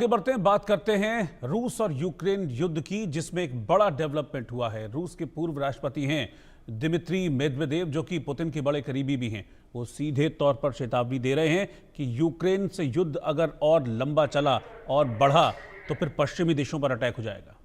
आगे बढ़ते हैं, बात करते हैं रूस और यूक्रेन युद्ध की, जिसमें एक बड़ा डेवलपमेंट हुआ है। रूस के पूर्व राष्ट्रपति हैं दिमित्री मेदवेदेव, जो कि पुतिन के बड़े करीबी भी हैं। वो सीधे तौर पर चेतावनी दे रहे हैं कि यूक्रेन से युद्ध अगर और लंबा चला और बढ़ा तो फिर पश्चिमी देशों पर अटैक हो जाएगा।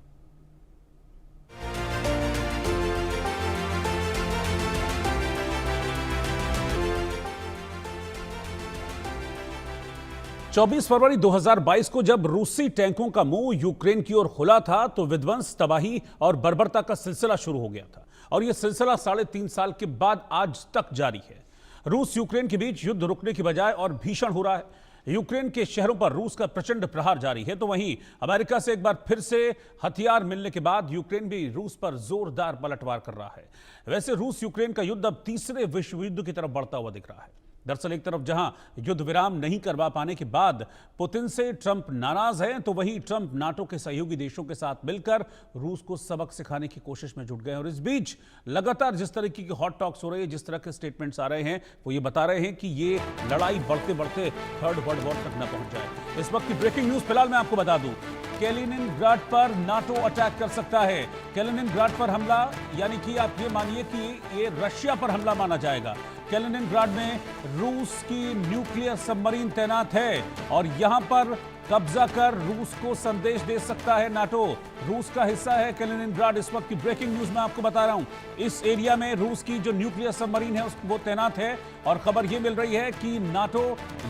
24 फरवरी 2022 को जब रूसी टैंकों का मुंह यूक्रेन की ओर खुला था तो विध्वंस, तबाही और बर्बरता का सिलसिला शुरू हो गया था। और यह सिलसिला 3.5 साल के बाद आज तक जारी है। रूस यूक्रेन के बीच युद्ध रुकने की बजाय और भीषण हो रहा है। यूक्रेन के शहरों पर रूस का प्रचंड प्रहार जारी है, तो वहीं अमेरिका से एक बार फिर से हथियार मिलने के बाद यूक्रेन भी रूस पर जोरदार पलटवार कर रहा है। वैसे रूस यूक्रेन का युद्ध अब तीसरे विश्व युद्ध की तरफ बढ़ता हुआ दिख रहा है। दरअसल एक तरफ जहां युद्ध विराम नहीं करवा पाने के बाद पुतिन से ट्रंप नाराज हैं, तो वहीं ट्रंप नाटो के सहयोगी देशों के साथ मिलकर रूस को सबक सिखाने की कोशिश में जुट गए। और इस बीच लगातार जिस तरीके की हॉट टॉक्स हो रही है, जिस तरह के स्टेटमेंट्स आ रहे हैं, वो ये बता रहे हैं कि ये लड़ाई बढ़ते बढ़ते थर्ड वर्ल्ड वॉर तक न पहुंच जाए। इस वक्त की ब्रेकिंग न्यूज फिलहाल मैं आपको बता दूं, कैलिनिनग्राड पर नाटो अटैक कर सकता है। कैलिनिनग्राड पर हमला, यानी कि आप ये मानिए कि ये रशिया पर हमला माना जाएगा। कैलिनिनग्राड में रूस की न्यूक्लियर सबमरीन तैनात है और यहां पर कब्जा कर रूस को संदेश दे सकता है नाटो। रूस का हिस्सा है कैलिनिनग्राड। इस वक्त की ब्रेकिंग न्यूज मैं आपको बता रहा हूं, इस एरिया में रूस की जो न्यूक्लियर सबमरीन है वो तैनात है और खबर यह मिल रही है कि नाटो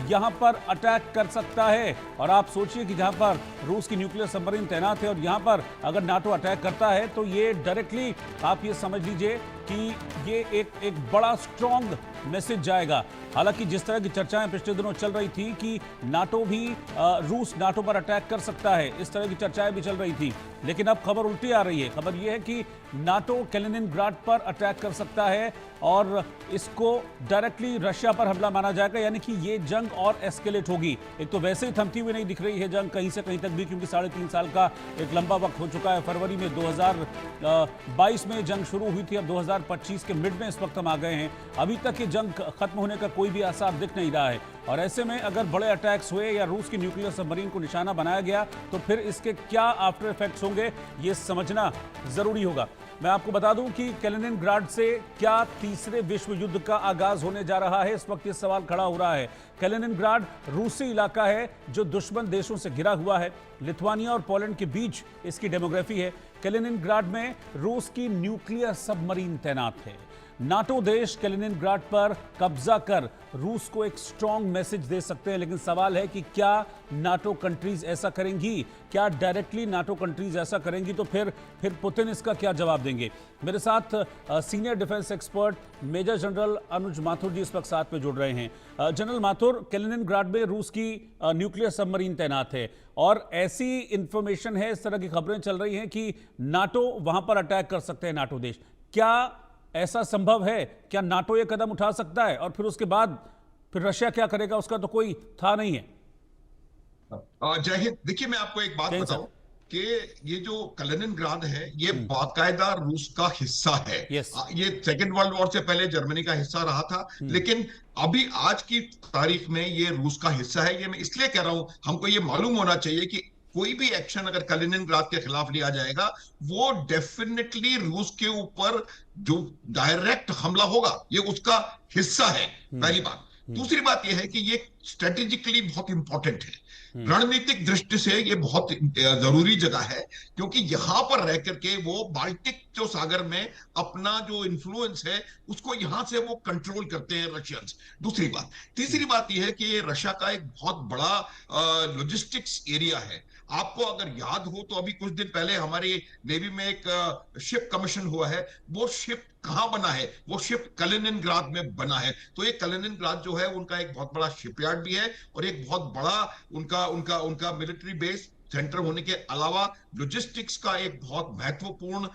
यहां पर अटैक कर सकता है। और आप सोचिए कि जहां पर रूस की न्यूक्लियर सबमरीन तैनात है और यहां पर अगर नाटो अटैक करता है तो ये डायरेक्टली आप ये समझ लीजिए कि ये एक बड़ा स्ट्रॉन्ग मैसेज जाएगा। हालांकि जिस तरह की चर्चाएं पिछले दिनों चल रही थी कि नाटो भी रूस नाटो पर अटैक कर सकता है, इस तरह की चर्चाएं भी चल रही थी, लेकिन अब खबर उल्टी आ रही है। खबर यह है कि नाटो कैलिनिनग्राड पर अटैक कर सकता है और इसको डायरेक्टली रशिया पर हमला माना जाएगा, यानी कि ये जंग और एस्केलेट होगी। एक तो वैसे ही थमती हुई नहीं दिख रही है जंग कहीं से कहीं तक भी, क्योंकि 3.5 साल का एक लंबा वक्त हो चुका है। फरवरी में 2022 में जंग शुरू हुई थी, अब 2025 के मिड में इस वक्त हम आ गए हैं। अभी तक ये जंग खत्म होने का कोई भी आसार दिख नहीं रहा है। और ऐसे में अगर बड़े अटैक्स हुए या रूस की न्यूक्लियर सबमरीन को निशाना बनाया गया तो फिर इसके क्या आफ्टर इफेक्ट्स होंगे, ये समझना जरूरी होगा। मैं आपको बता दूं कि कैलिनिनग्राड से क्या तीसरे विश्व युद्ध का आगाज होने जा रहा है, इस वक्त ये सवाल खड़ा हो रहा है। कैलिनिनग्राड रूसी इलाका है जो दुश्मन देशों से घिरा हुआ है। लिथुआनिया और पोलैंड के बीच इसकी डेमोग्राफी है। कैलिनिनग्राड में रूस की न्यूक्लियर सबमरीन तैनात है। नाटो देश कैलिनिनग्राड पर कब्जा कर रूस को एक स्ट्रॉन्ग मैसेज दे सकते हैं, लेकिन सवाल है कि क्या नाटो कंट्रीज ऐसा करेंगी? क्या डायरेक्टली नाटो कंट्रीज ऐसा करेंगी तो फिर पुतिन इसका क्या जवाब देंगे? मेरे साथ senior defence expert major general Anuj Mathur ji इस वक्त साथ में जुड़ रहे हैं। जनरल माथुर, कैलिनिनग्राड में रूस की न्यूक्लियर सबमरीन तैनात है और ऐसी इंफॉर्मेशन है, इस तरह की खबरें चल रही हैं कि नाटो वहां पर अटैक कर सकते हैं नाटो देश। क्या ऐसा संभव है? क्या नाटो ये कदम उठा सकता है और फिर उसके बाद फिर रशिया क्या करेगा उसका तो कोई था नहीं है। जय हिंद। देखिए, मैं आपको एक बात बताऊं कि ये जो कैलिनिनग्राड है ये बाकायदा रूस का हिस्सा है। ये सेकेंड वर्ल्ड वॉर से पहले जर्मनी का हिस्सा रहा था, लेकिन अभी आज की तारीख में ये रूस का हिस्सा है। ये मैं इसलिए कह रहा हूं, हमको ये मालूम होना चाहिए कि कोई भी एक्शन अगर कैलिनिनग्राड के खिलाफ लिया जाएगा वो डेफिनेटली रूस के ऊपर जो डायरेक्ट हमला होगा ये उसका हिस्सा है, पहली बात। दूसरी बात यह है कि ये स्ट्रेटेजिकली बहुत इंपॉर्टेंट है। रणनीतिक दृष्टि से ये बहुत जरूरी जगह है, क्योंकि यहां पर रह करके वो बाल्टिक जो सागर में अपना जो इन्फ्लुएंस है उसको यहां से वो कंट्रोल करते हैं रशियंस। दूसरी बात, तीसरी बात यह है कि ये रशिया का एक बहुत बड़ा लॉजिस्टिक्स एरिया है। आपको अगर याद हो तो अभी कुछ दिन पहले हमारी नेवी में एक शिप कमीशन हुआ है। वो शिप कहां बना है? वो शिप कैलिनिनग्राड में बना है। तो ये कैलिनिनग्राड जो है उनका एक बहुत बड़ा शिपयार्ड भी है और एक बहुत बड़ा उनका उनका उनका मिलिट्री बेस सेंटर होने के अलावा लॉजिस्टिक्स का एक बहुत महत्वपूर्ण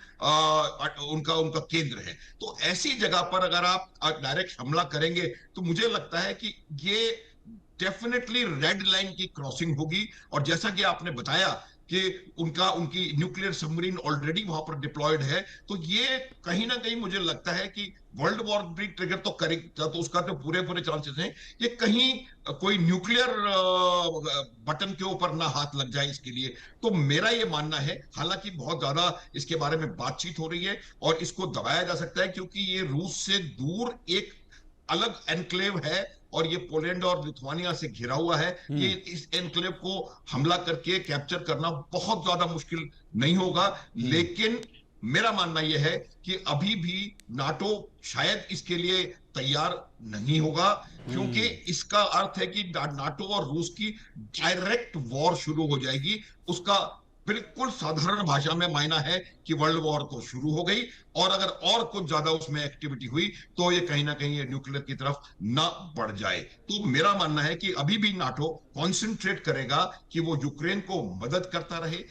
उनका उनका केंद्र है। तो ऐसी जगह पर अगर आप डायरेक्ट हमला करेंगे तो मुझे लगता है कि ये डेफिनेटली रेड लाइन की क्रॉसिंग होगी। और जैसा कि आपने बताया कि उनकी न्यूक्लियर सबमरीन ऑलरेडी वहां पर डिप्लॉयड है, तो ये कहीं ना कहीं मुझे लगता है कि वर्ल्ड वॉर भी ट्रिगर तो करेगा, तो उसका तो पूरे पूरे चांसेस हैं ये कहीं कोई न्यूक्लियर बटन के ऊपर ना हाथ लग जाए इसके लिए। तो मेरा ये मानना है, हालांकि बहुत ज्यादा इसके बारे में बातचीत हो रही है और इसको दबाया जा सकता है क्योंकि ये रूस से दूर एक अलग एनक्लेव है और ये पोलैंड और लिथुआनिया से घिरा हुआ है। ये इस एनक्लेव को हमला करके कैप्चर करना बहुत ज्यादा मुश्किल नहीं होगा, लेकिन मेरा मानना यह है कि अभी भी नाटो शायद इसके लिए तैयार नहीं होगा, क्योंकि इसका अर्थ है कि नाटो और रूस की डायरेक्ट वॉर शुरू हो जाएगी। उसका बिल्कुल साधारण भाषा में मायना है कि वर्ल्ड वॉर तो शुरू हो गई, और अगर और कुछ ज्यादा उसमें एक्टिविटी हुई तो ये कहीं ना कहीं ये न्यूक्लियर की तरफ ना बढ़ जाए। तो मेरा मानना है कि अभी भी नाटो कॉन्सेंट्रेट करेगा कि वो यूक्रेन को मदद करता रहे,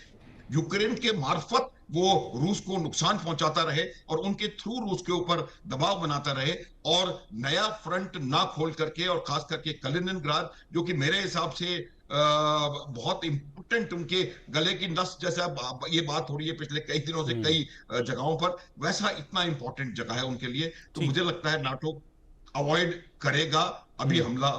यूक्रेन के मार्फत वो रूस को नुकसान पहुंचाता रहे और उनके थ्रू रूस के ऊपर दबाव बनाता रहे, और नया फ्रंट ना खोल करके, और खास करके कलिनिनग्राद जो कि मेरे हिसाब से बहुत इंपॉर्टेंट, उनके गले की नस जैसा ये बात हो रही है पिछले कई दिनों से कई जगहों पर, वैसा इतना इंपॉर्टेंट जगह है उनके लिए। तो मुझे लगता है नाटो अवॉइड करेगा अभी हमला